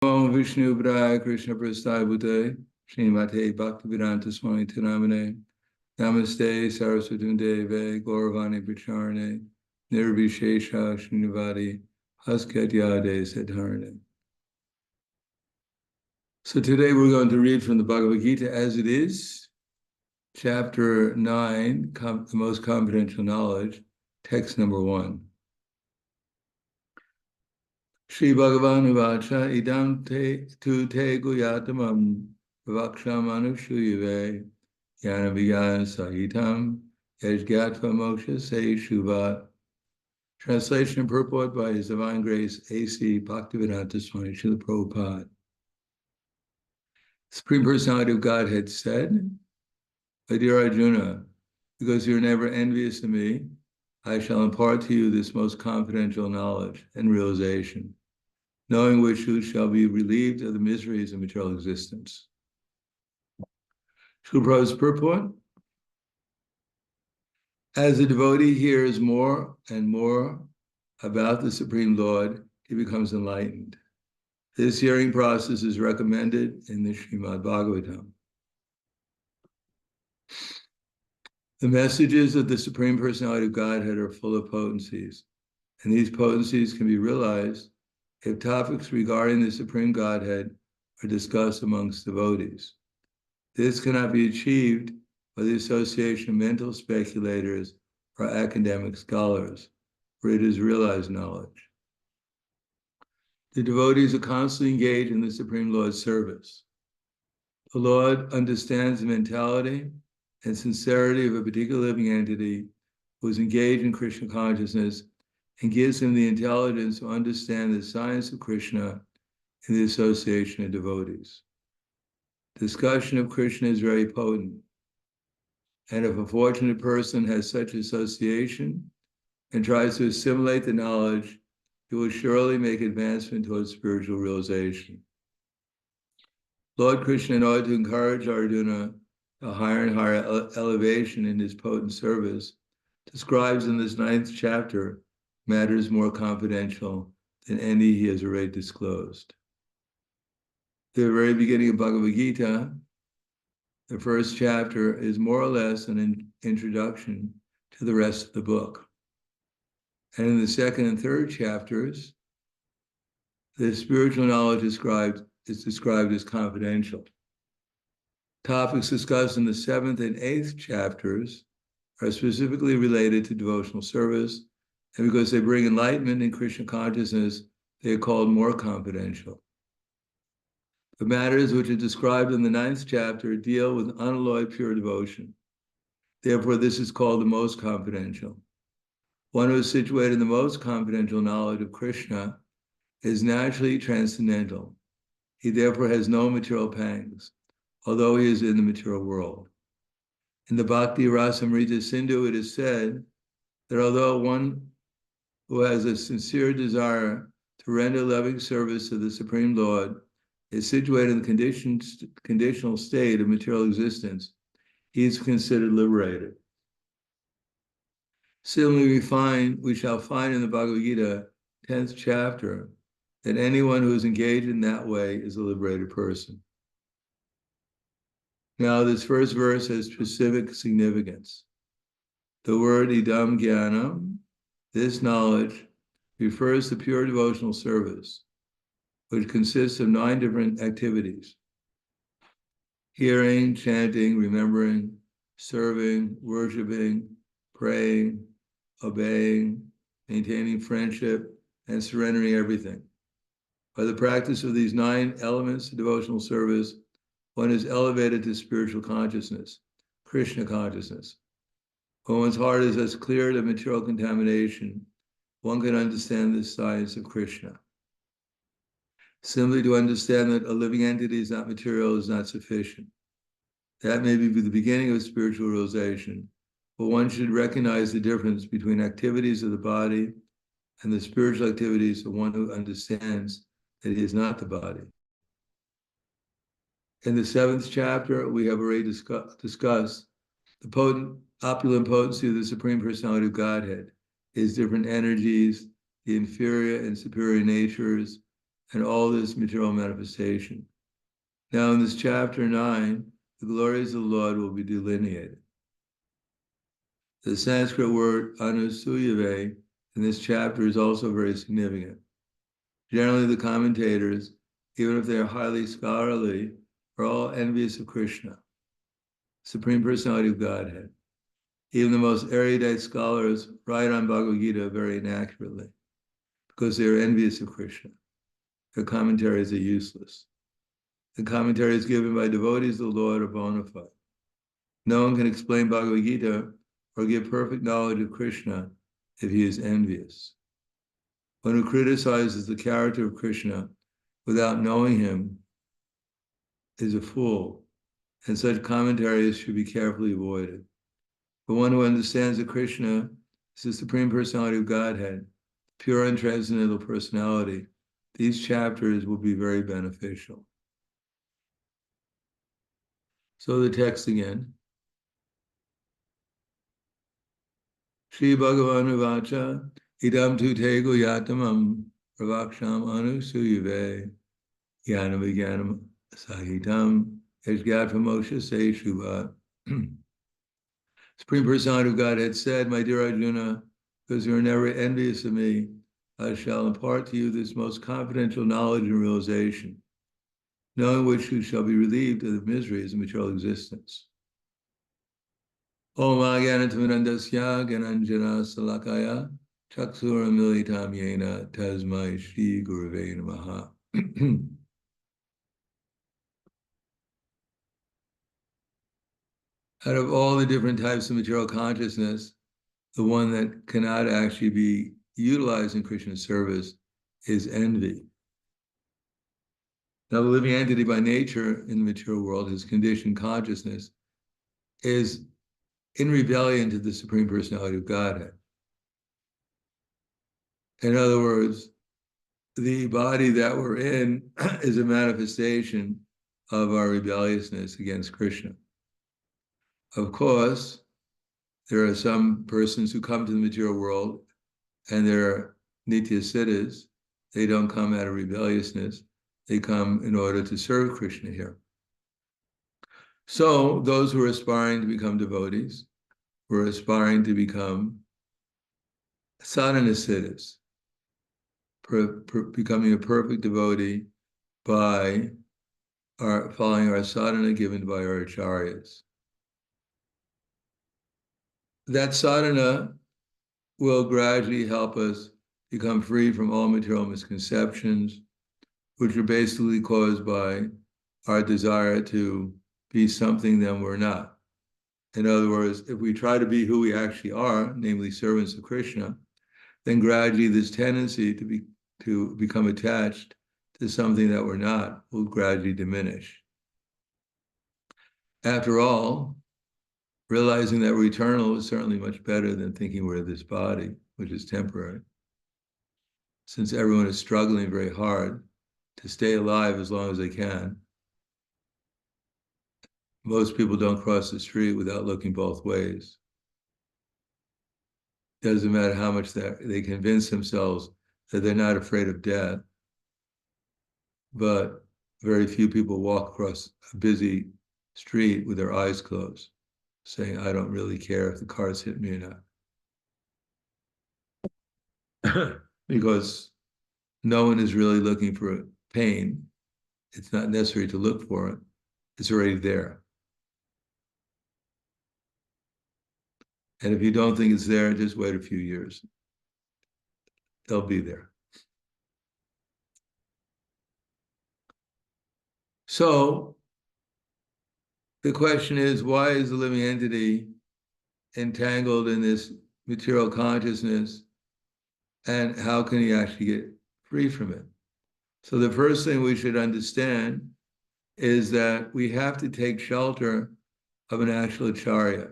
Om Vishnu Padaya Krishna Prasthaya Bhute Srimate Bhaktivedanta Swami Tinamane Namaste Saraswati Deve Gauravani Pracharane Nirvishesha Srinivadi Haskatyade Siddharane. So today we're going to read from the Bhagavad Gita as it is, chapter 9, the most confidential knowledge, text number 1. Shri Bhagavan Vacha idam te guyatamam vaksham anushuyave yana vijaya sahitam yajgatva moksha se shuvat. Translation and purport by His Divine Grace A.C. Bhaktivedanta Swami Srila Prabhupada. Supreme Personality of Godhead said, "My dear Arjuna, because you're never envious of me, I shall impart to you this most confidential knowledge and realization, knowing which you shall be relieved of the miseries of material existence." Srila Prabhupada's purport: as the devotee hears more and more about the Supreme Lord, he becomes enlightened. This hearing process is recommended in the Srimad Bhagavatam. The messages of the Supreme Personality of Godhead are full of potencies, and these potencies can be realized if topics regarding the Supreme Godhead are discussed amongst devotees. This cannot be achieved by the association of mental speculators or academic scholars, for it is realized knowledge. The devotees are constantly engaged in the Supreme Lord's service. The Lord understands the mentality and sincerity of a particular living entity who is engaged in Krishna consciousness and gives him the intelligence to understand the science of Krishna in the association of devotees. Discussion of Krishna is very potent, and if a fortunate person has such association and tries to assimilate the knowledge, he will surely make advancement towards spiritual realization. Lord Krishna, in order to encourage Arjuna to higher and higher elevation in his potent service, describes in this 9th chapter matters more confidential than any he has already disclosed. The very beginning of Bhagavad Gita, the first chapter, is more or less an introduction to the rest of the book. And in the 2nd and 3rd chapters, the spiritual knowledge is described as confidential. Topics discussed in the 7th and 8th chapters are specifically related to devotional service, and because they bring enlightenment in Krishna consciousness, they are called more confidential. The matters which are described in the 9th chapter deal with unalloyed pure devotion. Therefore, this is called the most confidential. One who is situated in the most confidential knowledge of Krishna is naturally transcendental. He therefore has no material pangs, although he is in the material world. In the Bhakti Rasamrita Sindhu, it is said that although one who has a sincere desire to render loving service to the Supreme Lord is situated in the conditional state of material existence, he is considered liberated. Similarly, we shall find in the Bhagavad Gita, 10th chapter, that anyone who is engaged in that way is a liberated person. Now, this first verse has specific significance. The word idam jnanam, this knowledge, refers to pure devotional service, which consists of 9 different activities: hearing, chanting, remembering, serving, worshiping, praying, obeying, maintaining friendship, and surrendering everything. By the practice of these 9 elements of devotional service, one is elevated to spiritual consciousness, Krishna consciousness. When one's heart is thus cleared of material contamination, one can understand the science of Krishna. Simply to understand that a living entity is not material is not sufficient. That may be the beginning of spiritual realization, but one should recognize the difference between activities of the body and the spiritual activities of one who understands that he is not the body. In the 7th chapter, we have already discussed the opulent potency of the Supreme Personality of Godhead, his different energies, the inferior and superior natures, and all this material manifestation. Now in this chapter 9, the glories of the Lord will be delineated. The Sanskrit word anusuyave in this chapter is also very significant. Generally, the commentators, even if they are highly scholarly, are all envious of Krishna, Supreme Personality of Godhead. Even the most erudite scholars write on Bhagavad Gita very inaccurately because they are envious of Krishna. Their commentaries are useless. The commentaries given by devotees of the Lord are bona fide. No one can explain Bhagavad Gita or give perfect knowledge of Krishna if he is envious. One who criticizes the character of Krishna without knowing him is a fool, and such commentaries should be carefully avoided. But one who understands that Krishna is the Supreme Personality of Godhead, pure and transcendental personality, these chapters will be very beneficial. So the text again. Shri Bhagavan Vacha idam tu te guyatamam pravaksham anusuyave jnana vijnanam sahitam ejgatva moksha se shubha. Supreme Personality of God had said, my dear Arjuna, because you are never envious of me, I shall impart to you this most confidential knowledge and realization, knowing which you shall be relieved of the miseries of material existence. Om Agyanatamirandasya Gananjana Salakaya Chaksura Militam Yena Tasmai Shri Gurave Namaha. Out of all the different types of material consciousness, the one that cannot actually be utilized in Krishna's service is envy. Now, the living entity by nature in the material world, his conditioned consciousness, is in rebellion to the Supreme Personality of Godhead. In other words, the body that we're in is a manifestation of our rebelliousness against Krishna. Of course, there are some persons who come to the material world and they're nitya siddhas. They don't come out of rebelliousness. They come in order to serve Krishna here. So those who are aspiring to become devotees, who are aspiring to become sadhana siddhas, becoming a perfect devotee by following our sadhana given by our acharyas. That sadhana will gradually help us become free from all material misconceptions, which are basically caused by our desire to be something that we're not. In other words, if we try to be who we actually are, namely servants of Krishna, then gradually this tendency to become attached to something that we're not will gradually diminish. After all, realizing that we're eternal is certainly much better than thinking we're this body, which is temporary. Since everyone is struggling very hard to stay alive as long as they can, most people don't cross the street without looking both ways. Doesn't matter how much they convince themselves that they're not afraid of death, but very few people walk across a busy street with their eyes closed, saying, I don't really care if the cars hit me or not. Because no one is really looking for pain. It's not necessary to look for it. It's already there. And if you don't think it's there, just wait a few years. They'll be there. So the question is, why is the living entity entangled in this material consciousness, and how can he actually get free from it? So the first thing we should understand is that we have to take shelter of an actual acharya.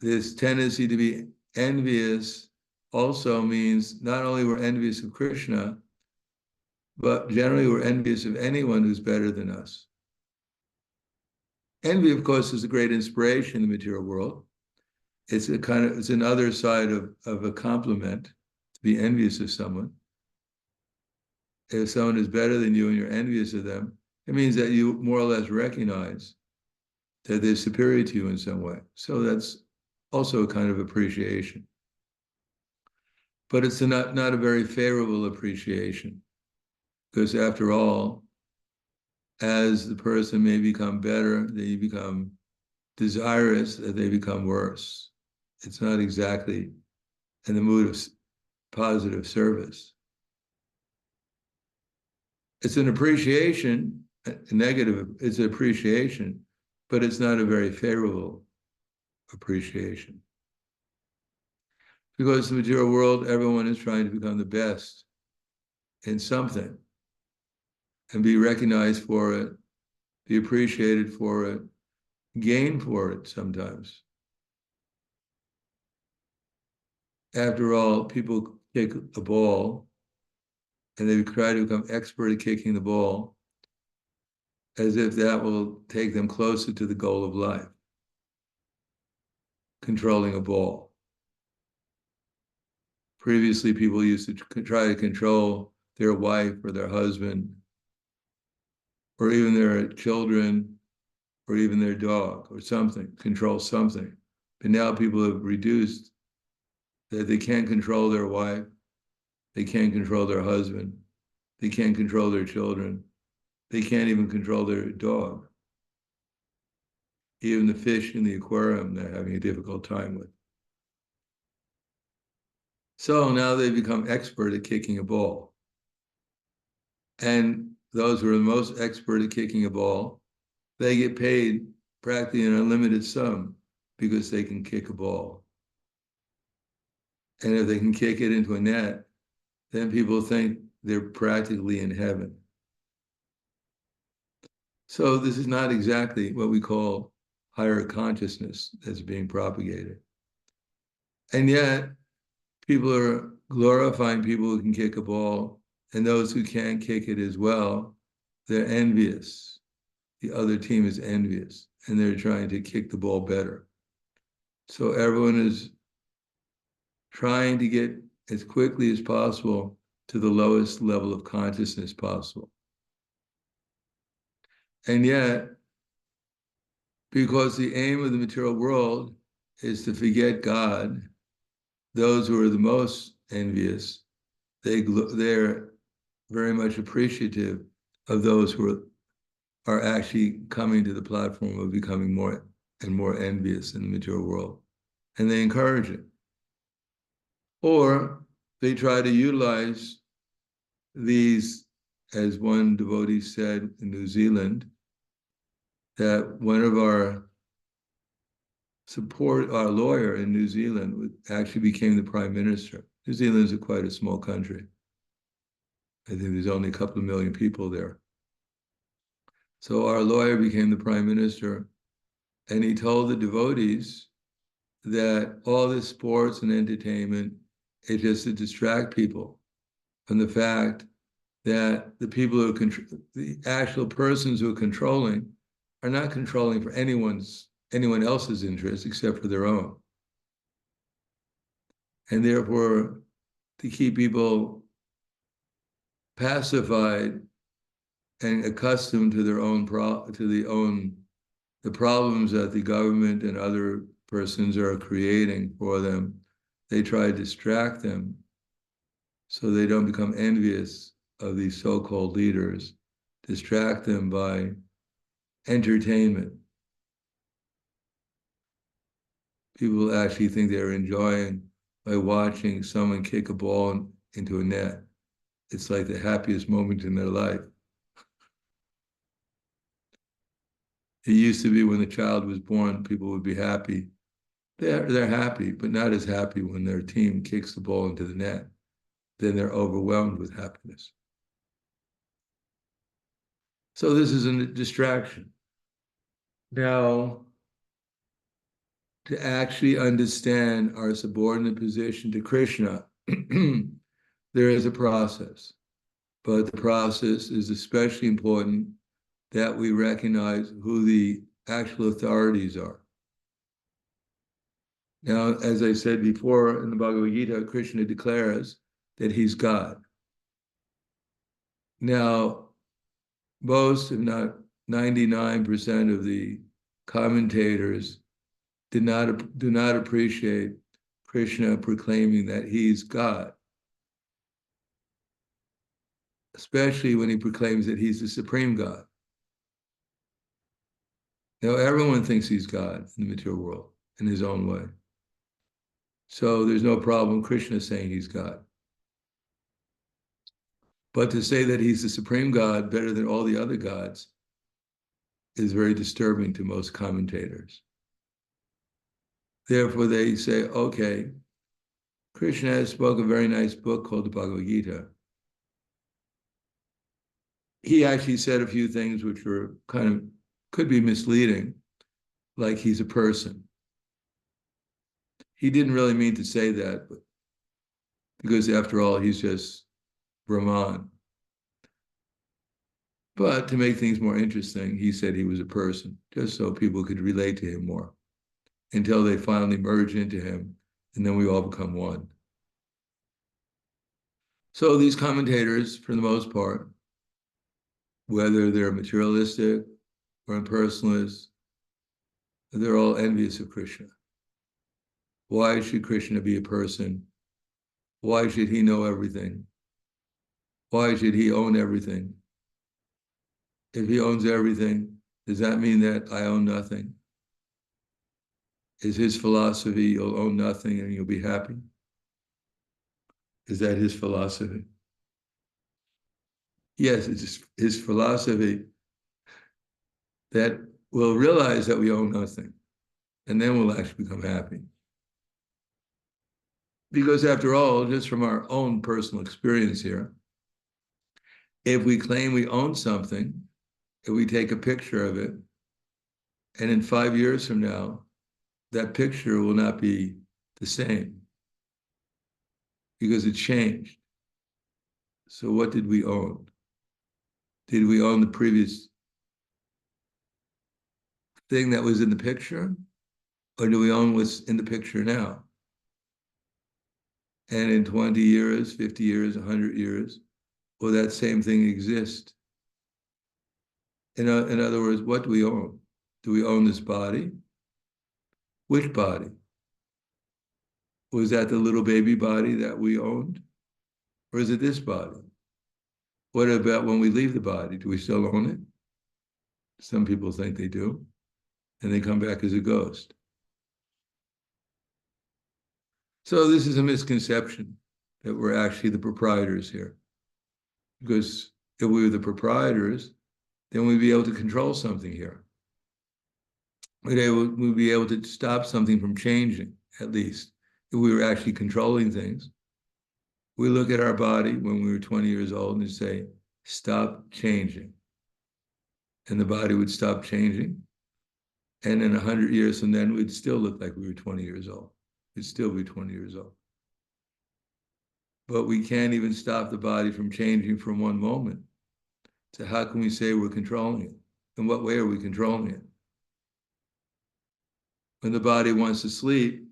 This tendency to be envious also means not only we're envious of Krishna, but generally we're envious of anyone who's better than us. Envy, of course, is a great inspiration in the material world. It's another side of a compliment to be envious of someone. if someone is better than you and you're envious of them, it means that you more or less recognize that they're superior to you in some way. So that's also a kind of appreciation. But it's not a very favorable appreciation, because after all, as the person may become better, they become desirous that they become worse. It's not exactly in the mood of positive service. It's an appreciation, a negative, it's an appreciation, but it's not a very favorable appreciation. Because in the material world, everyone is trying to become the best in something and be recognized for it, be appreciated for it, gain for it sometimes. After all, people kick a ball and they try to become expert at kicking the ball as if that will take them closer to the goal of life, controlling a ball. Previously, people used to try to control their wife or their husband, or even their children, or even their dog, or something, control something. But now people have reduced that they can't control their wife, they can't control their husband, they can't control their children, they can't even control their dog. Even the fish in the aquarium, they're having a difficult time with. So now they become expert at kicking a ball. And those who are the most expert at kicking a ball, they get paid practically an unlimited sum because they can kick a ball. And if they can kick it into a net, then people think they're practically in heaven. So this is not exactly what we call higher consciousness that's being propagated. And yet, people are glorifying people who can kick a ball, and those who can't kick it as well, they're envious. The other team is envious, and they're trying to kick the ball better. So everyone is trying to get as quickly as possible to the lowest level of consciousness possible. And yet, because the aim of the material world is to forget God, those who are the most envious, they're very much appreciative of those who are actually coming to the platform of becoming more and more envious in the material world. And they encourage it. Or they try to utilize these, as one devotee said in New Zealand, that one of our lawyer in New Zealand actually became the prime minister. New Zealand is quite a small country. I think there's only a couple of million people there. So our lawyer became the prime minister, and he told the devotees that all this sports and entertainment is just to distract people from the fact that the people who the actual persons who are controlling are not controlling for anyone else's interest except for their own. And therefore, to keep people pacified and accustomed to their own the problems that the government and other persons are creating for them, they try to distract them so they don't become envious of these so-called leaders, distract them by entertainment. People actually think they're enjoying by watching someone kick a ball into a net. It's like the happiest moment in their life. It used to be when the child was born, people would be happy. They're happy, but not as happy when their team kicks the ball into the net. Then they're overwhelmed with happiness. So this is a distraction. Now, to actually understand our subordinate position to Krishna, there is a process. But the process is especially important that we recognize who the actual authorities are. Now, as I said before in the Bhagavad Gita, Krishna declares that he's God. Now, most, if not 99% of the commentators do not appreciate Krishna proclaiming that he's God, especially when he proclaims that he's the supreme God. Now, everyone thinks he's God in the material world in his own way. So there's no problem Krishna saying he's God. But to say that he's the supreme God better than all the other gods is very disturbing to most commentators. Therefore, they say, okay, Krishna spoke a very nice book called the Bhagavad Gita. He actually said a few things which were could be misleading, like he's a person. He didn't really mean to say that, because after all, he's just Brahman. But to make things more interesting, he said he was a person, just so people could relate to him more, until they finally merge into him, and then we all become one. So these commentators, for the most part, whether they're materialistic or impersonalists, they're all envious of Krishna. Why should Krishna be a person? Why should he know everything? Why should he own everything? If he owns everything, does that mean that I own nothing? Is his philosophy, you'll own nothing and you'll be happy? Is that his philosophy? Yes, it's his philosophy that we'll realize that we own nothing, and then we'll actually become happy. Because after all, just from our own personal experience here, if we claim we own something, if we take a picture of it, and in 5 years from now, that picture will not be the same because it changed. So what did we own? Did we own the previous thing that was in the picture? Or do we own what's in the picture now? And in 20 years, 50 years, 100 years, will that same thing exist? In other words, what do we own? Do we own this body? Which body? Was that the little baby body that we owned? Or is it this body? What about when we leave the body? Do we still own it? Some people think they do, and they come back as a ghost. So this is a misconception that we're actually the proprietors here. Because if we were the proprietors, then we'd be able to control something here. We'd be able to stop something from changing, at least, if we were actually controlling things. We look at our body when we were 20 years old and say, stop changing. And the body would stop changing. And in 100 years from then, we'd still look like we were 20 years old. We'd still be 20 years old. But we can't even stop the body from changing from one moment. So how can we say we're controlling it? In what way are we controlling it? When the body wants to sleep,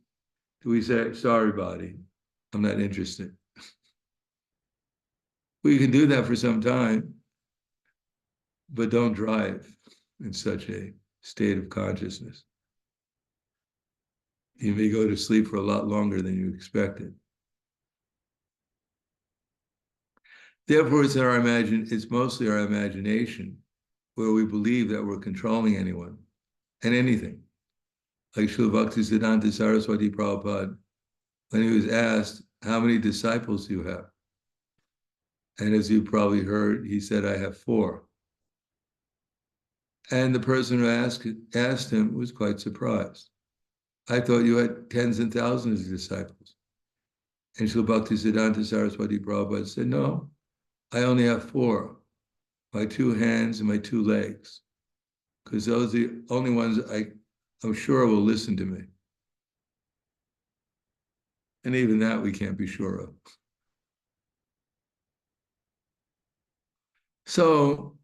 do we say, sorry, body, I'm not interested? We can do that for some time, but don't drive in such a state of consciousness. You may go to sleep for a lot longer than you expected. Therefore, it's mostly our imagination where we believe that we're controlling anyone and anything. Like Srila Bhaktisiddhanta Saraswati Prabhupada, when he was asked, how many disciples do you have? And as you probably heard, he said, I have 4. And the person who asked him was quite surprised. I thought you had tens and thousands of disciples. And Srila Bhaktisiddhanta Saraswati Prabhupada said, no, I only have 4, my 2 hands and my 2 legs, because those are the only ones I'm sure will listen to me. And even that we can't be sure of. So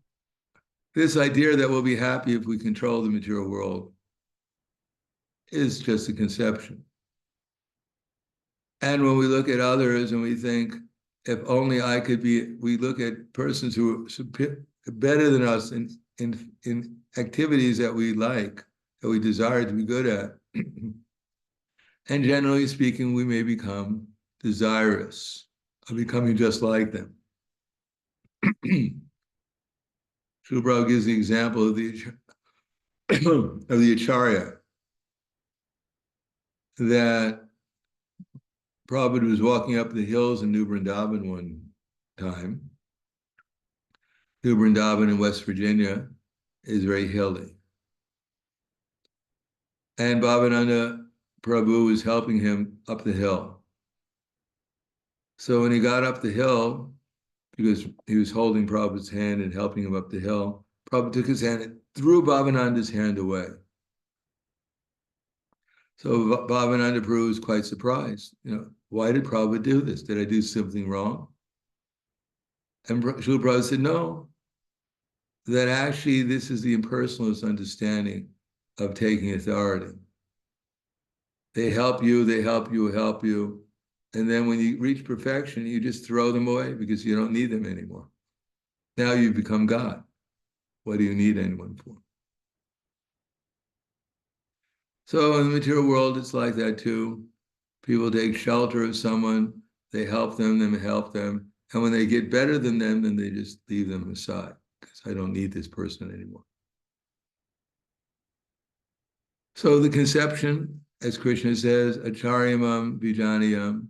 this idea that we'll be happy if we control the material world is just a conception. And when we look at others and we think, if only I could be, we look at persons who are better than us in activities that we like, that we desire to be good at. And generally speaking, we may become desirous of becoming just like them. Srila Prabhupada gives the example of the Acharya, that Prabhupada was walking up the hills in New Vrindavan one time. New Vrindavan in West Virginia is very hilly. And Bhavananda Prabhu was helping him up the hill. So when he got up the hill, because he was holding Prabhupada's hand and helping him up the hill, Prabhupada took his hand and threw Bhavananda's hand away. So Bhavananda Prabhu was quite surprised. Why did Prabhupada do this? Did I do something wrong? And Srila Prabhupada said, no, that actually this is the impersonalist understanding of taking authority. They help you, help you. And then when you reach perfection, you just throw them away because you don't need them anymore. Now you've become God. What do you need anyone for? So in the material world, it's like that too. People take shelter of someone, they help them. And when they get better than them, then they just leave them aside because I don't need this person anymore. So the conception, as Krishna says, acharyamam vijaniyam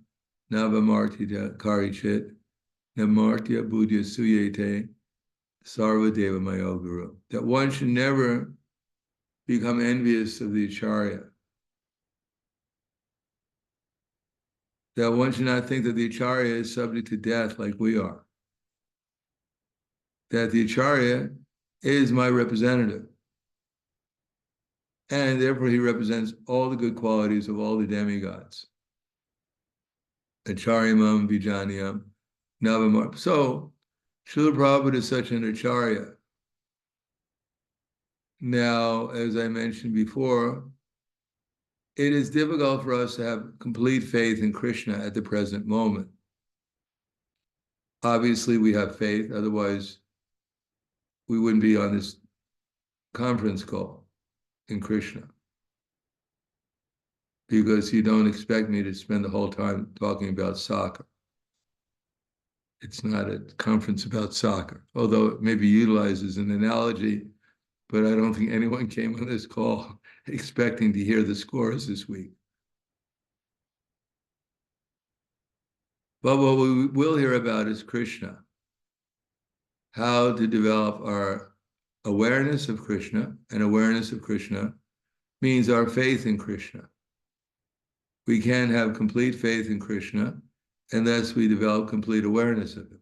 navamartya karichit namartya buddhya suyete sarva deva mayo guru. That one should never become envious of the acharya. That one should not think that the acharya is subject to death like we are. That the acharya is my representative. And therefore he represents all the good qualities of all the demigods. Acharyamam vijaniyam navamar. So, Srila Prabhupada is such an acharya. Now, as I mentioned before, it is difficult for us to have complete faith in Krishna at the present moment. Obviously, we have faith, otherwise we wouldn't be on this conference call in Krishna. Because you don't expect me to spend the whole time talking about soccer. It's not a conference about soccer, although it maybe utilizes an analogy, but I don't think anyone came on this call expecting to hear the scores this week. But what we will hear about is Krishna, how to develop our awareness of Krishna, and awareness of Krishna means our faith in Krishna. We can't have complete faith in Krishna unless we develop complete awareness of him.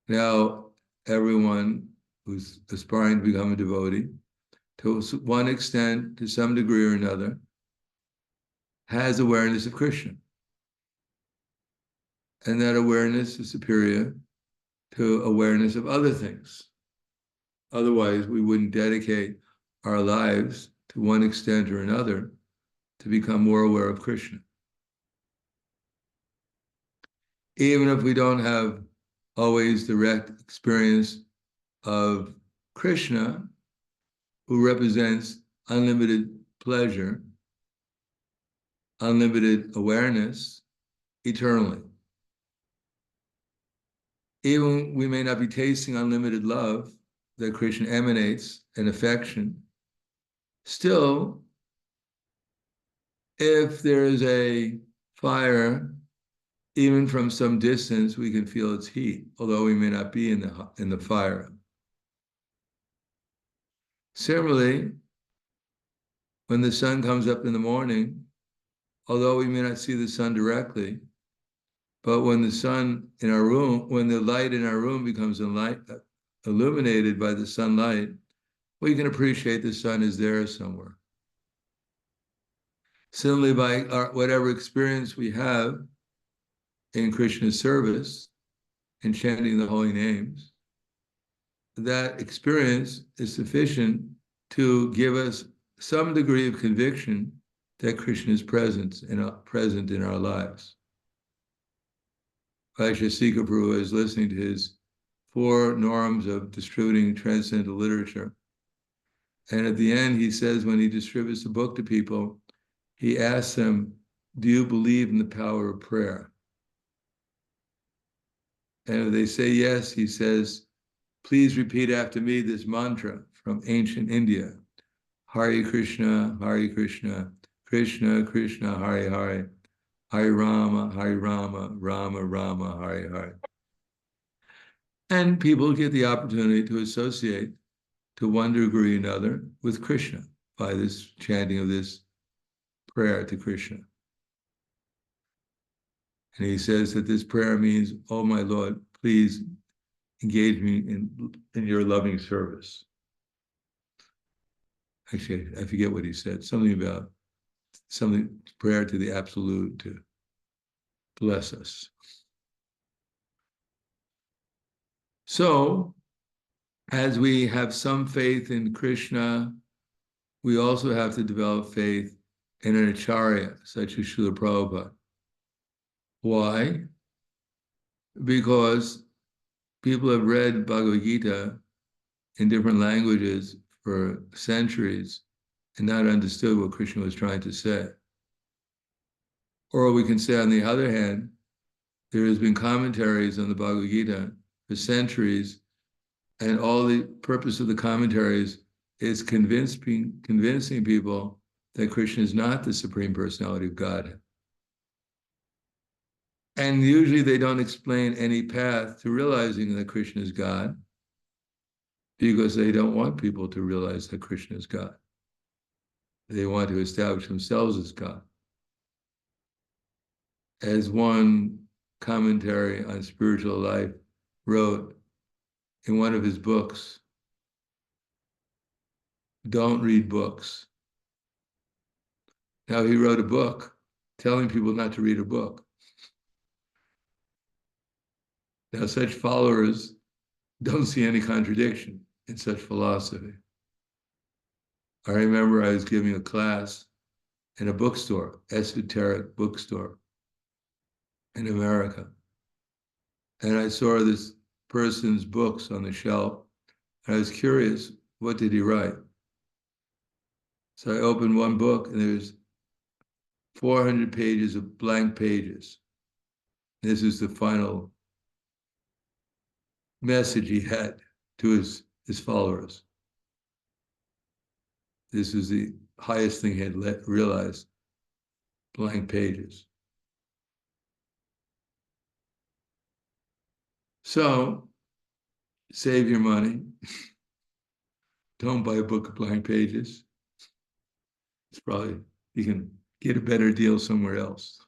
Now, everyone who's aspiring to become a devotee, to one extent, to some degree or another, has awareness of Krishna. And that awareness is superior to awareness of other things. Otherwise, we wouldn't dedicate our lives to one extent or another to become more aware of Krishna. Even if we don't have always direct experience of Krishna, who represents unlimited pleasure, unlimited awareness, eternally. Even we may not be tasting unlimited love that Krishna emanates and affection, still, if there is a fire, even from some distance, we can feel its heat, although we may not be in the fire. Similarly, when the sun comes up in the morning, although we may not see the sun directly, but when the sun in our room, when the light in our room becomes illuminated by the sunlight, we can appreciate the sun is there somewhere. Similarly, by whatever experience we have in Krishna's service, in chanting the holy names, that experience is sufficient to give us some degree of conviction that Krishna is present in our lives. Vaishesika Prabhu is listening to his 4 norms of distributing transcendental literature. And at the end, he says, when he distributes the book to people, he asks them, do you believe in the power of prayer? And if they say yes, he says, please repeat after me this mantra from ancient India. Hare Krishna, Krishna Krishna, Hare Hare, Hare Rama, Rama Rama, Hare Hare. And people get the opportunity to associate, to one degree or another, with Krishna by this chanting of this prayer to Krishna. And he says that this prayer means, oh my Lord, please engage me in your loving service. Actually, I forget what he said, something prayer to the Absolute to bless us. So, as we have some faith in Krishna, we also have to develop faith in an acharya, such as Srila Prabhupada. Why? Because people have read Bhagavad Gita in different languages for centuries and not understood what Krishna was trying to say. Or we can say, on the other hand, there has been commentaries on the Bhagavad Gita for centuries, and all the purpose of the commentaries is convincing people that Krishna is not the Supreme Personality of Godhead. And usually they don't explain any path to realizing that Krishna is God, because they don't want people to realize that Krishna is God. They want to establish themselves as God. As one commentary on spiritual life wrote in one of his books, don't read books. Now, he wrote a book telling people not to read a book. Now, such followers don't see any contradiction in such philosophy. I remember I was giving a class in a bookstore, esoteric bookstore in America. And I saw this person's books on the shelf. And I was curious, what did he write? So I opened one book, and there's 400 pages of blank pages. This is the final message he had to his followers. This is the highest thing he had realized, blank pages. So, save your money. Don't buy a book of blank pages. It's probably, you can get a better deal somewhere else.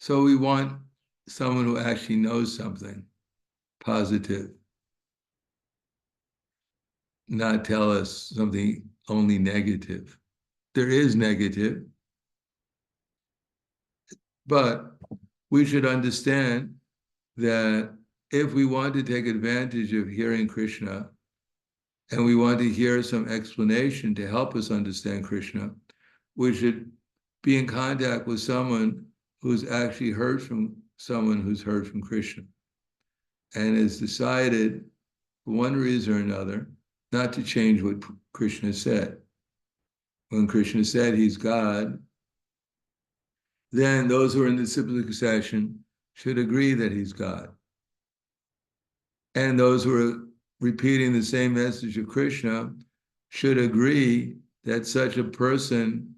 So we want someone who actually knows something positive, not tell us something only negative. There is negative, but we should understand that if we want to take advantage of hearing Krishna, and we want to hear some explanation to help us understand Krishna, we should be in contact with someone who's actually heard from someone who's heard from Krishna and has decided, for one reason or another, not to change what Krishna said. When Krishna said he's God, then those who are in the disciplic succession should agree that he's God. And those who are repeating the same message of Krishna should agree that such a person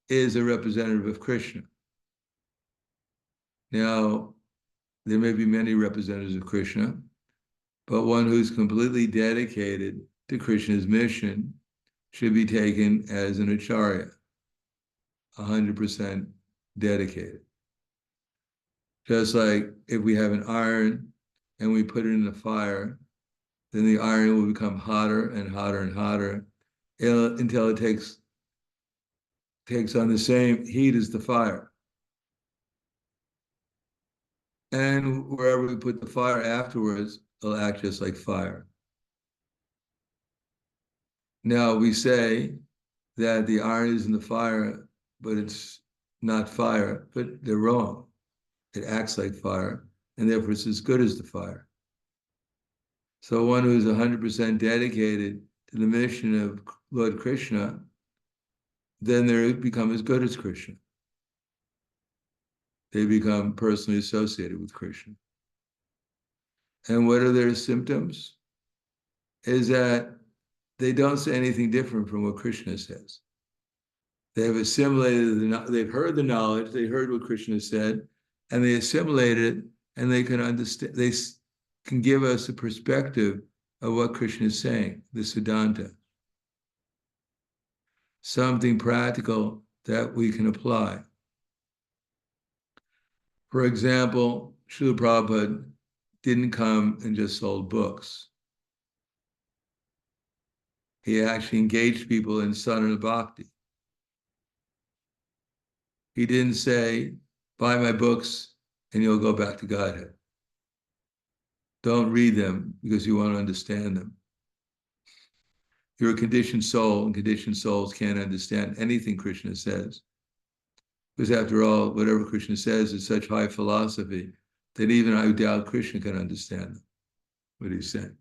is a representative of Krishna. Now, there may be many representatives of Krishna, but one who's completely dedicated to Krishna's mission should be taken as an acharya, 100% dedicated. Just like if we have an iron and we put it in the fire, then the iron will become hotter and hotter and hotter until it takes on the same heat as the fire. And wherever we put the fire afterwards, it'll act just like fire. Now we say that the iron is in the fire, but it's not fire, but they're wrong. It acts like fire, and therefore it's as good as the fire. So one who is 100% dedicated to the mission of Lord Krishna, then they become as good as Krishna. They become personally associated with Krishna. And what are their symptoms? Is that they don't say anything different from what Krishna says. They have assimilated, they've heard the knowledge, they heard what Krishna said, and they assimilated it, and they can understand, they can give us a perspective of what Krishna is saying, the Siddhanta. Something practical that we can apply. For example, Srila Prabhupada didn't come and just sold books. He actually engaged people in sadhana bhakti. He didn't say, buy my books and you'll go back to Godhead. Don't read them because you want to understand them. You're a conditioned soul, and conditioned souls can't understand anything Krishna says. Because after all, whatever Krishna says is such high philosophy that even I doubt Krishna can understand what he's saying.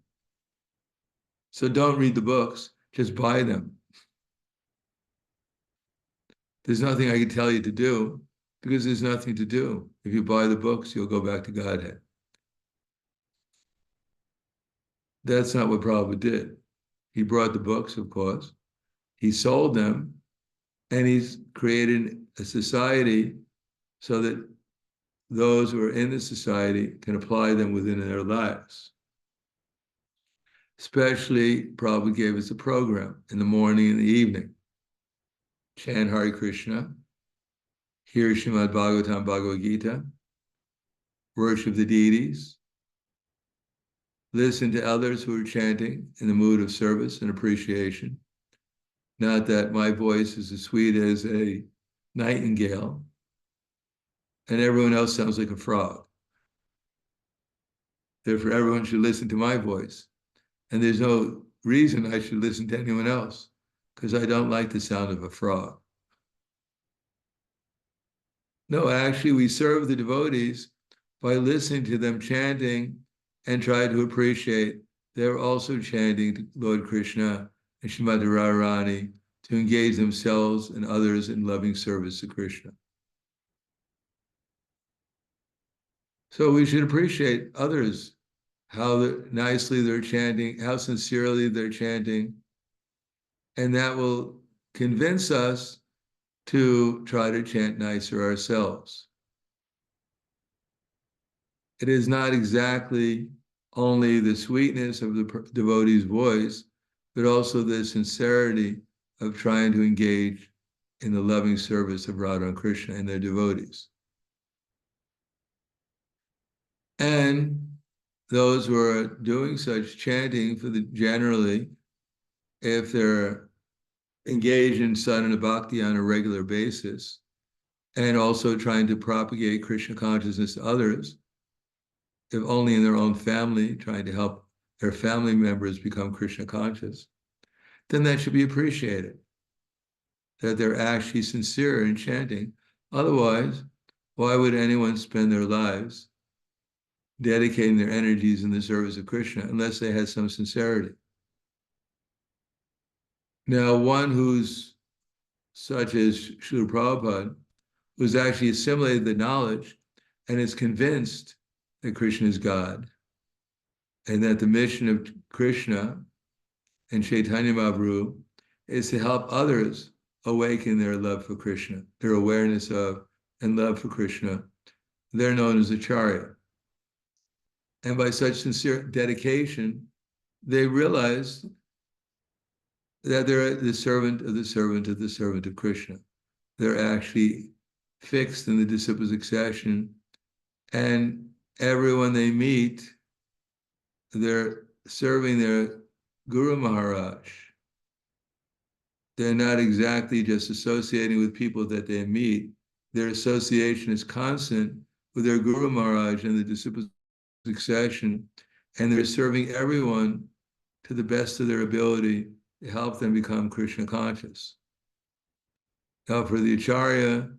So don't read the books, just buy them. There's nothing I can tell you to do because there's nothing to do. If you buy the books, you'll go back to Godhead. That's not what Prabhupada did. He brought the books, of course. He sold them, and he's created a society so that those who are in the society can apply them within their lives. Especially, Prabhupada gave us a program in the morning and the evening. Chant Hare Krishna, hear Srimad Bhagavatam Bhagavad Gita, worship the deities, listen to others who are chanting in the mood of service and appreciation. Not that my voice is as sweet as a nightingale, and everyone else sounds like a frog. Therefore, everyone should listen to my voice. And there's no reason I should listen to anyone else, because I don't like the sound of a frog. No, actually, we serve the devotees by listening to them chanting and try to appreciate they're also chanting Lord Krishna and Srimati Radharani to engage themselves and others in loving service to Krishna. So we should appreciate others, how nicely they're chanting, how sincerely they're chanting, and that will convince us to try to chant nicer ourselves. It is not exactly only the sweetness of the devotee's voice, but also the sincerity of trying to engage in the loving service of Radha and Krishna and their devotees. And those who are doing such chanting generally, if they're engaged in sadhana bhakti on a regular basis, and also trying to propagate Krishna consciousness to others, if only in their own family, trying to help their family members become Krishna conscious, then that should be appreciated, that they're actually sincere in chanting. Otherwise, why would anyone spend their lives dedicating their energies in the service of Krishna unless they had some sincerity? Now, one who's such as Srila Prabhupada, who's actually assimilated the knowledge and is convinced that Krishna is God, and that the mission of Krishna and Chaitanya Mahaprabhu is to help others awaken their love for Krishna, their awareness of and love for Krishna. They're known as Acharya. And by such sincere dedication, they realize that they're the servant of the servant of the servant of Krishna. They're actually fixed in the disciple succession, and everyone they meet, they're serving their Guru Maharaj. They're not exactly just associating with people that they meet. Their association is constant with their Guru Maharaj and the disciple succession, and they're serving everyone to the best of their ability to help them become Krishna conscious. Now, for the Acharya,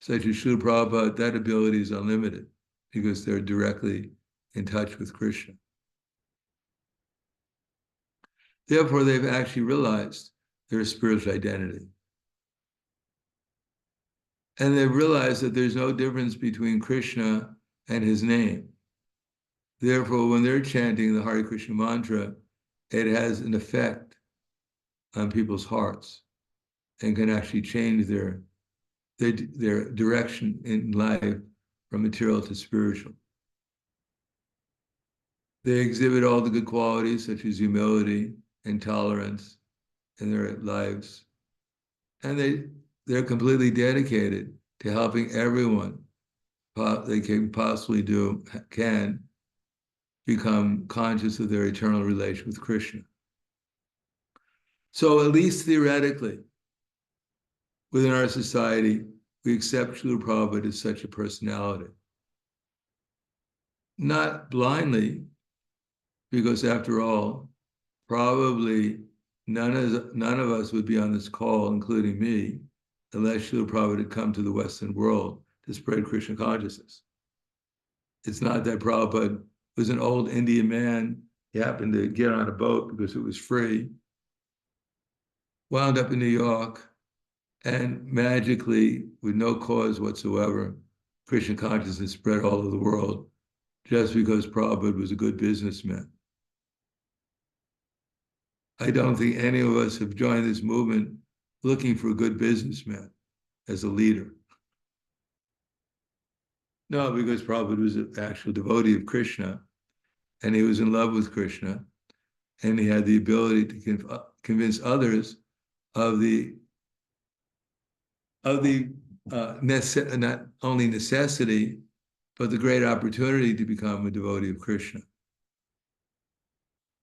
such as Srila Prabhupada, that ability is unlimited. because they're directly in touch with Krishna. Therefore, they've actually realized their spiritual identity. And they've realized that there's no difference between Krishna and his name. Therefore, when they're chanting the Hare Krishna mantra, it has an effect on people's hearts and can actually change their direction in life from material to spiritual. They exhibit all the good qualities such as humility and tolerance in their lives. And they're completely dedicated to helping everyone they can possibly can become conscious of their eternal relation with Krishna. So at least theoretically, within our society, we accept Srila Prabhupada as such a personality. Not blindly, because after all, probably none of us would be on this call, including me, unless Srila Prabhupada had come to the Western world to spread Krishna consciousness. It's not that Prabhupada was an old Indian man. He happened to get on a boat because it was free, wound up in New York, and magically, with no cause whatsoever, Krishna consciousness spread all over the world just because Prabhupada was a good businessman. I don't think any of us have joined this movement looking for a good businessman as a leader. No, because Prabhupada was an actual devotee of Krishna, and he was in love with Krishna, and he had the ability to convince others of not only necessity, but the great opportunity to become a devotee of Krishna.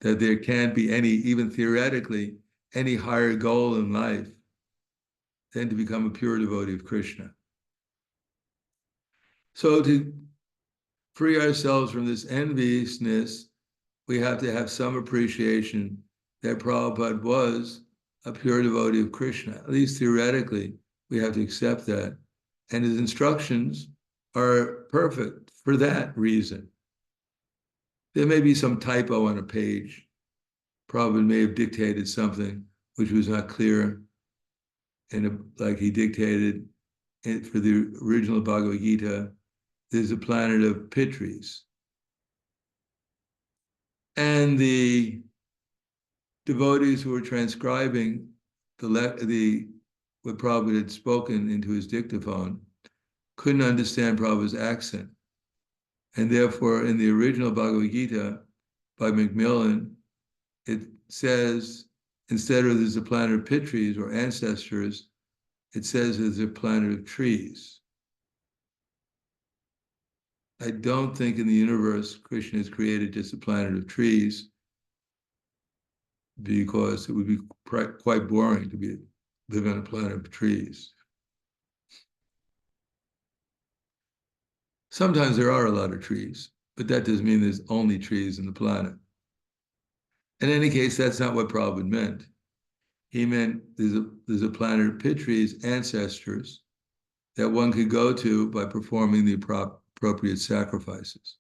That there can't be even theoretically, any higher goal in life than to become a pure devotee of Krishna. So to free ourselves from this enviousness, we have to have some appreciation that Prabhupada was a pure devotee of Krishna. At least theoretically, we have to accept that. And his instructions are perfect for that reason. There may be some typo on a page. Prabhupada may have dictated something which was not clear, like he dictated it for the original Bhagavad Gita. There's a planet of Pitris. And the devotees who were transcribing what Prabhupada had spoken into his dictaphone couldn't understand Prabhupada's accent. And therefore, in the original Bhagavad Gita by Macmillan, it says, instead of there's a planet of Pitris or ancestors, it says there's a planet of trees. I don't think in the universe Krishna has created just a planet of trees, because it would be quite boring to live on a planet of trees. Sometimes there are a lot of trees, but that doesn't mean there's only trees in the planet. In any case, that's not what Prabhupada meant. He meant there's a planet of Pitris, ancestors, that one could go to by performing the appropriate sacrifices.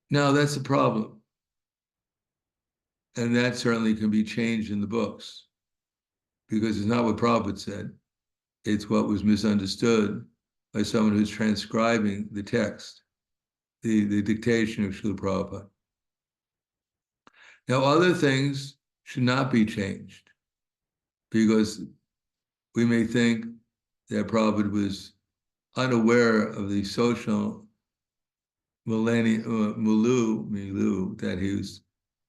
Now, that's a problem. And that certainly can be changed in the books, because it's not what Prabhupada said. It's what was misunderstood by someone who's transcribing the text, the dictation of Srila Prabhupada. Now, other things should not be changed, because we may think that Prabhupada was unaware of the social milieu that he was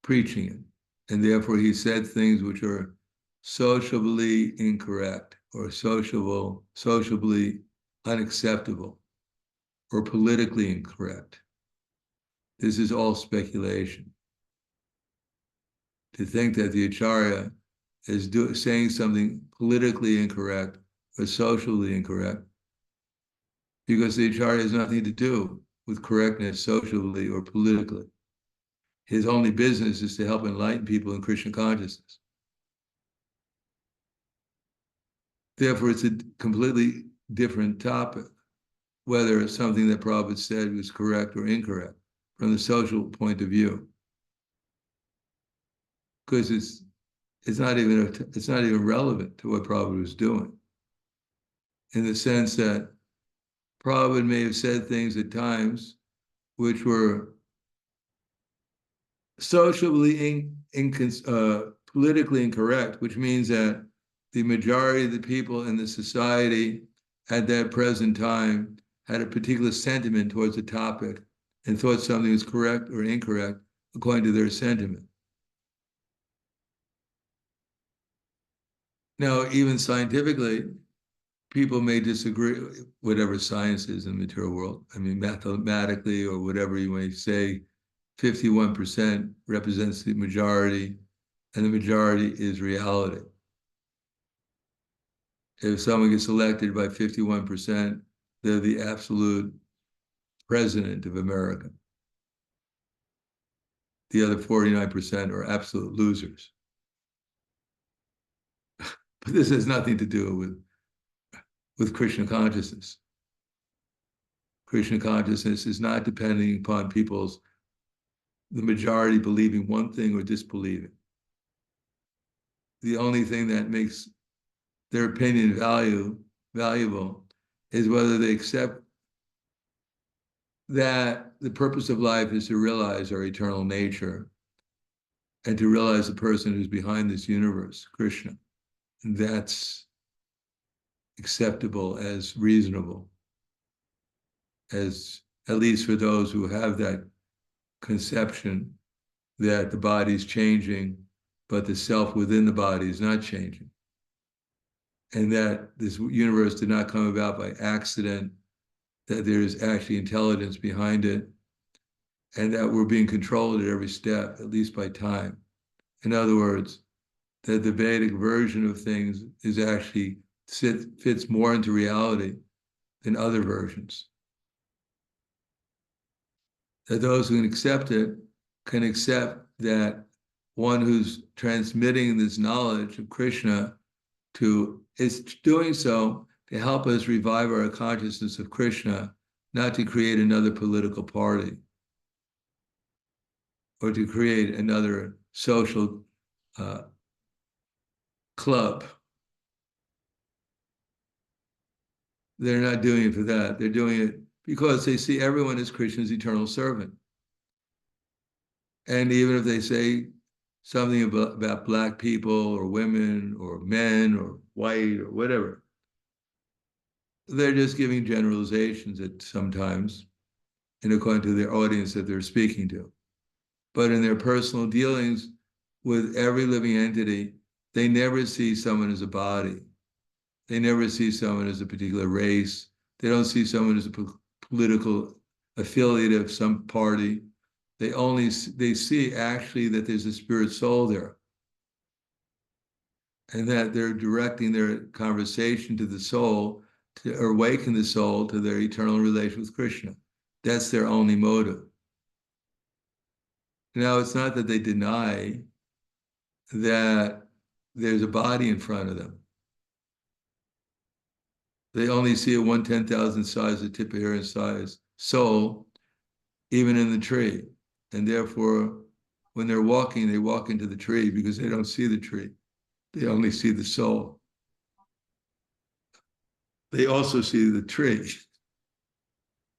preaching in, and therefore he said things which are sociably incorrect or sociably unacceptable or politically incorrect. This is all speculation. To think that the Acharya is saying something politically incorrect or socially incorrect, because the Acharya has nothing to do with correctness socially or politically. His only business is to help enlighten people in Krishna consciousness. Therefore, it's a completely different topic. whether something that Prabhupada said was correct or incorrect from the social point of view, because it's not even relevant to what Prabhupada was doing, in the sense that Prabhupada may have said things at times which were socially politically incorrect, which means that the majority of the people in the society at that present time had a particular sentiment towards a topic and thought something was correct or incorrect according to their sentiment. Now, even scientifically, people may disagree, whatever science is in the material world. I mean, mathematically or whatever you may say, 51% represents the majority, and the majority is reality. If someone gets elected by 51%, they're the absolute president of America. The other 49% are absolute losers. But this has nothing to do with Krishna consciousness. Krishna consciousness is not depending upon the majority believing one thing or disbelieving. The only thing that makes their opinion valuable is whether they accept that the purpose of life is to realize our eternal nature and to realize the person who's behind this universe, Krishna. And that's acceptable as reasonable, as at least for those who have that conception that the body's changing, but the self within the body is not changing. And that this universe did not come about by accident, that there is actually intelligence behind it, and that we're being controlled at every step, at least by time. In other words, that the Vedic version of things is actually fits more into reality than other versions. That those who can accept it can accept that one who's transmitting this knowledge of Krishna is doing so to help us revive our consciousness of Krishna, not to create another political party or to create another social club. They're not doing it for that. They're doing it because they see everyone as Krishna's eternal servant. And even if they say something about Black people or women or men or white or whatever, they're just giving generalizations at sometimes in according to their audience that they're speaking to. But in their personal dealings with every living entity, they never see someone as a body. They never see someone as a particular race. They don't see someone as a political affiliate of some party. They see actually that there's a spirit soul there, and that they're directing their conversation to the soul to awaken the soul to their eternal relation with Krishna. That's their only motive. Now, it's not that they deny that there's a body in front of them. They only see a 1/10,000 size, a tip of hair in size soul, even in the tree. And therefore, when they're walking, they walk into the tree because they don't see the tree. They only see the soul. They also see the tree.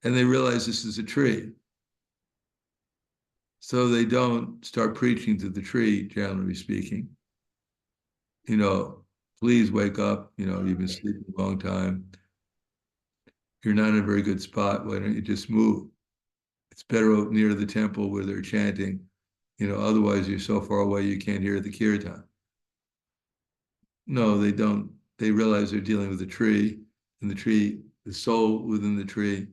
And they realize this is a tree. So they don't start preaching to the tree, generally speaking. Please wake up. You've been sleeping a long time. You're not in a very good spot. Why don't you just move? It's better near the temple where they're chanting. Otherwise you're so far away you can't hear the kirtan. No, they don't. They realize they're dealing with a tree, and the soul within the tree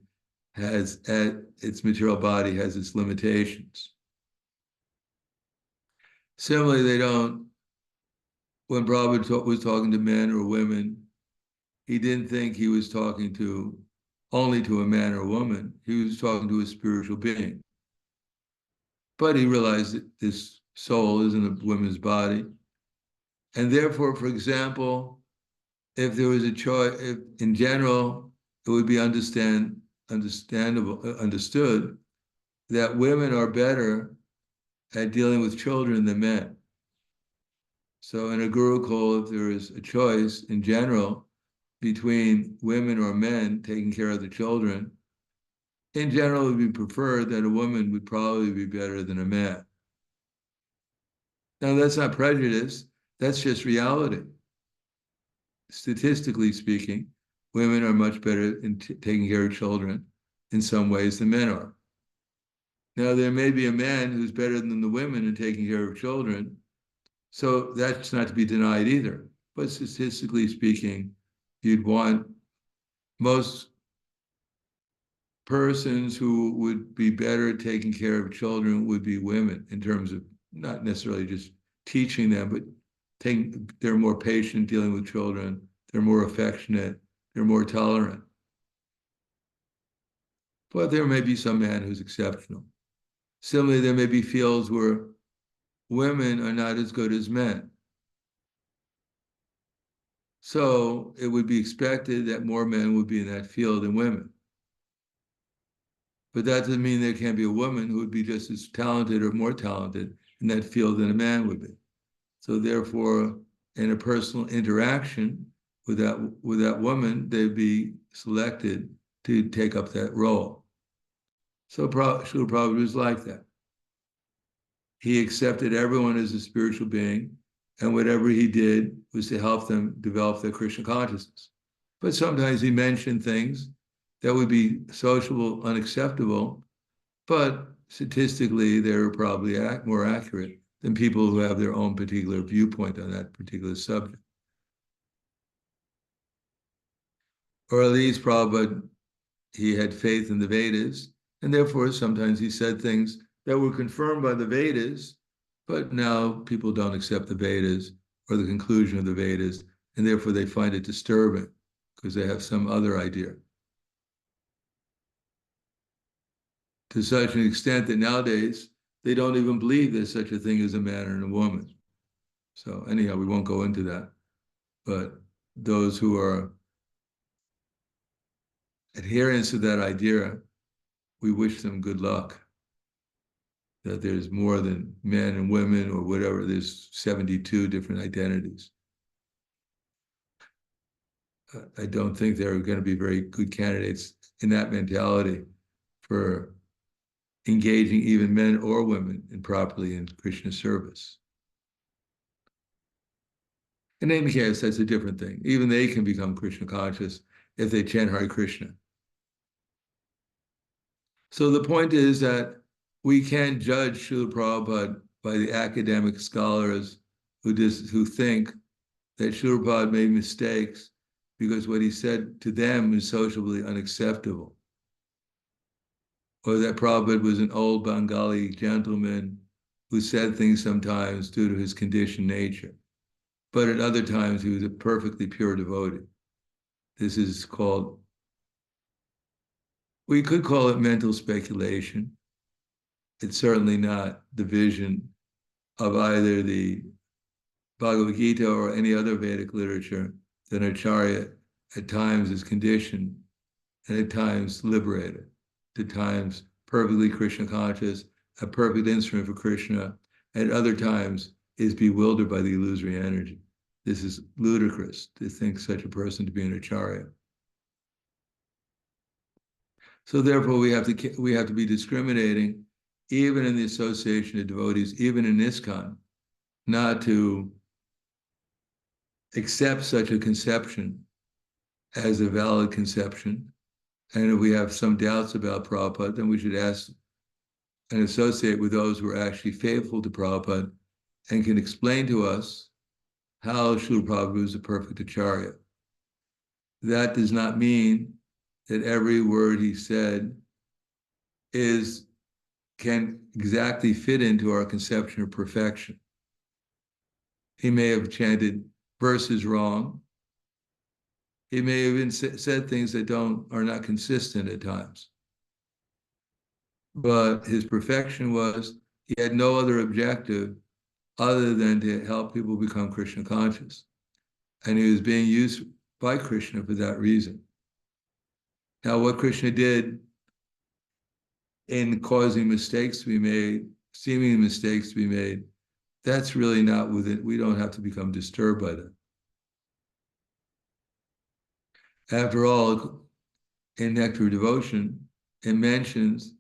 has, at its material body, has its limitations. Similarly, when Prabhupada was talking to men or women, he didn't think he was talking only to a man or woman. He was talking to a spiritual being. But he realized that this soul is in a woman's body. And therefore, for example, if there was a choice, in general, it would be understood understood that women are better at dealing with children than men. So in a Gurukul, if there is a choice in general between women or men taking care of the children, in general, it would be preferred that a woman would probably be better than a man. Now, that's not prejudice, that's just reality. Statistically speaking, women are much better in taking care of children in some ways than men are. Now, there may be a man who's better than the women in taking care of children, so that's not to be denied either. But statistically speaking, you'd want most persons who would be better at taking care of children would be women, in terms of not necessarily just teaching them, but they're more patient dealing with children, they're more affectionate, they're more tolerant. But there may be some man who's exceptional. Similarly, there may be fields where women are not as good as men. So it would be expected that more men would be in that field than women. But that doesn't mean there can't be a woman who would be just as talented or more talented in that field than a man would be. So therefore, in a personal interaction with that woman, they'd be selected to take up that role. So Srila Prabhupada was like that. He accepted everyone as a spiritual being, and whatever he did was to help them develop their Krishna consciousness. But sometimes he mentioned things that would be sociable, unacceptable, but statistically, they're probably more accurate than people who have their own particular viewpoint on that particular subject. Or at least Prabhupada, he had faith in the Vedas, and therefore sometimes he said things that were confirmed by the Vedas, but now people don't accept the Vedas or the conclusion of the Vedas, and therefore they find it disturbing because they have some other idea. To such an extent that nowadays they don't even believe there's such a thing as a man and a woman. So anyhow, we won't go into that. But those who are adherents to that idea, we wish them good luck. That there's more than men and women or whatever, there's 72 different identities. I don't think there are going to be very good candidates in that mentality for engaging even men or women properly in Krishna service. In any case, that's a different thing. Even they can become Krishna conscious if they chant Hare Krishna. So the point is that we can't judge Srila Prabhupada by the academic scholars who think that Srila Prabhupada made mistakes because what he said to them is socially unacceptable. Or that Prabhupada was an old Bengali gentleman who said things sometimes due to his conditioned nature. But at other times, he was a perfectly pure devotee. This is called, we could call it mental speculation. It's certainly not the vision of either the Bhagavad Gita or any other Vedic literature that Acharya at times is conditioned and at times liberated, at times perfectly Krishna conscious, a perfect instrument for Krishna, and at other times is bewildered by the illusory energy. This is ludicrous to think such a person to be an Acharya. So therefore, we have to be discriminating, even in the association of devotees, even in ISKCON, not to accept such a conception as a valid conception. And if we have some doubts about Prabhupada, then we should ask and associate with those who are actually faithful to Prabhupada and can explain to us how Srila Prabhupada was a perfect Acharya. That does not mean that every word he said can exactly fit into our conception of perfection. He may have chanted verses wrong. He may have even said things that are not consistent at times. But his perfection was, he had no other objective other than to help people become Krishna conscious. And he was being used by Krishna for that reason. Now, what Krishna did in causing mistakes to be made, seeming mistakes to be made, that's really not within, we don't have to become disturbed by that. After all, in Nectar of Devotion, it mentions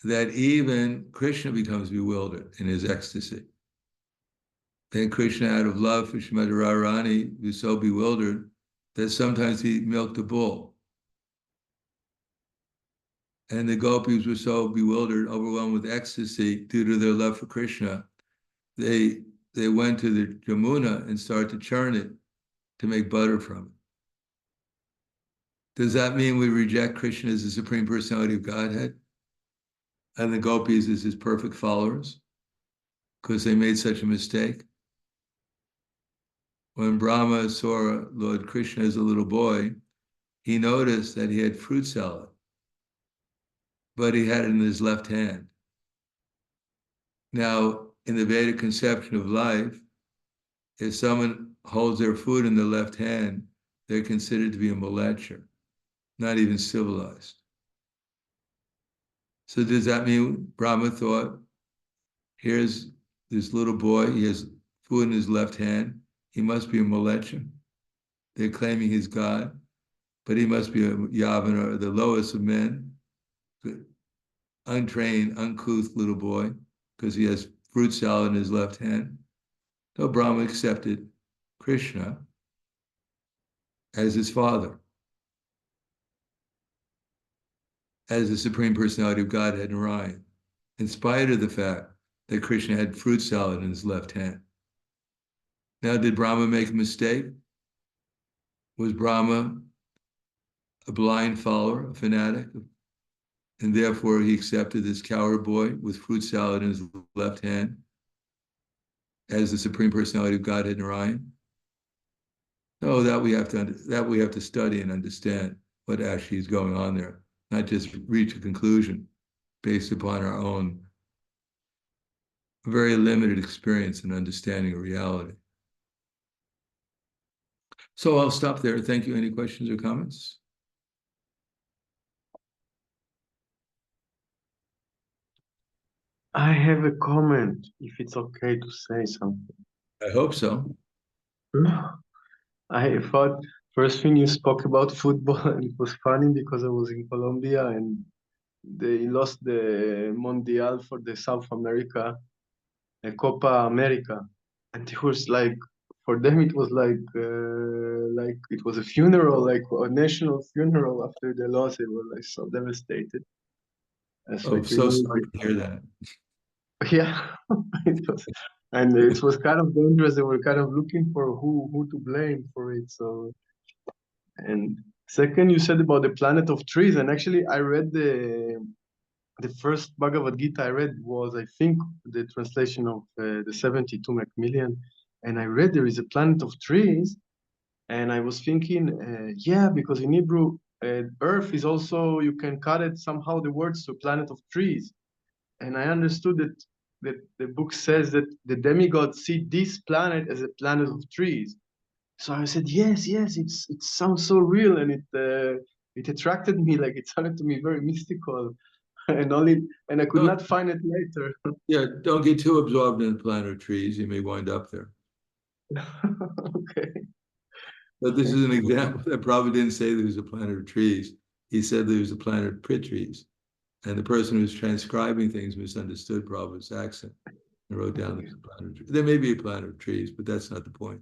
that even Krishna becomes bewildered in his ecstasy. Then Krishna, out of love for Srimati Radharani, was so bewildered that sometimes he milked a bull. And the gopis were so bewildered, overwhelmed with ecstasy due to their love for Krishna, they went to the Jamuna and started to churn it to make butter from it. Does that mean we reject Krishna as the Supreme Personality of Godhead and the gopis as his perfect followers because they made such a mistake? When Brahma saw Lord Krishna as a little boy, he noticed that he had fruit salad, but he had it in his left hand. Now, in the Vedic conception of life, if someone holds their food in the left hand, they're considered to be a mlechha, not even civilized. So does that mean Brahma thought, here's this little boy, he has food in his left hand, he must be a mlechha. They're claiming he's God, but he must be a Yavana, the lowest of men, untrained, uncouth little boy, because he has fruit salad in his left hand. So Brahma accepted Krishna as his father, as the Supreme Personality of Godhead and Narayan, in spite of the fact that Krishna had fruit salad in his left hand. Now, did Brahma make a mistake? Was Brahma a blind follower, a fanatic? And therefore he accepted this coward boy with fruit salad in his left hand as the Supreme Personality of Godhead Narayan? No, that we have to study and understand what actually is going on there, not just reach a conclusion based upon our own very limited experience and understanding of reality. So I'll stop there. Thank you. Any questions or comments? I have a comment, if it's okay to say something. I hope so. I thought first thing you spoke about football, and it was funny because I was in Colombia and they lost the Mundial for the South America, the Copa America, and it was like, for them it was like it was a funeral, like a national funeral after the loss. They were like so devastated. Oh, so sorry to hear that. Yeah, it was kind of dangerous. They were kind of looking for who to blame for it. So, and second, you said about the planet of trees, and actually, I read the first Bhagavad Gita I read was, I think, the translation of the 72 Macmillan, and I read there is a planet of trees, and I was thinking, yeah, because in Hebrew, Earth is also, you can cut it somehow the words to planet of trees. And I understood that the book says that the demigods see this planet as a planet of trees. So I said, yes, it sounds so real, and it attracted me, like it sounded to me very mystical, and I could not find it later. Yeah, don't get too absorbed in the planet of trees. You may wind up there. Okay. But this is an example that probably didn't say there was a planet of trees. He said there was a planet of pit trees. And the person who was transcribing things misunderstood Prabhupada's accent and wrote down there's a planet of trees. There may be a planet of trees, but that's not the point.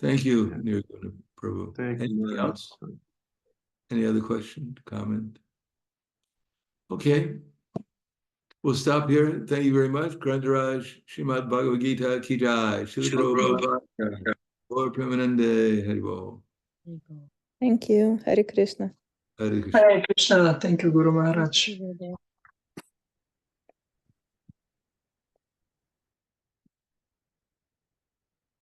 Thank you, Nirguna Prabhu. Anything else? Any other question, comment? Okay. We'll stop here. Thank you very much. Grantaraj, Srimad Bhagavad Gita, Ki Jai. Srila Prabhupada. Lord Premanande, Haribol. Thank you. Hare Krishna. Hare Krishna. Hare Krishna. Thank you, Guru Maharaj.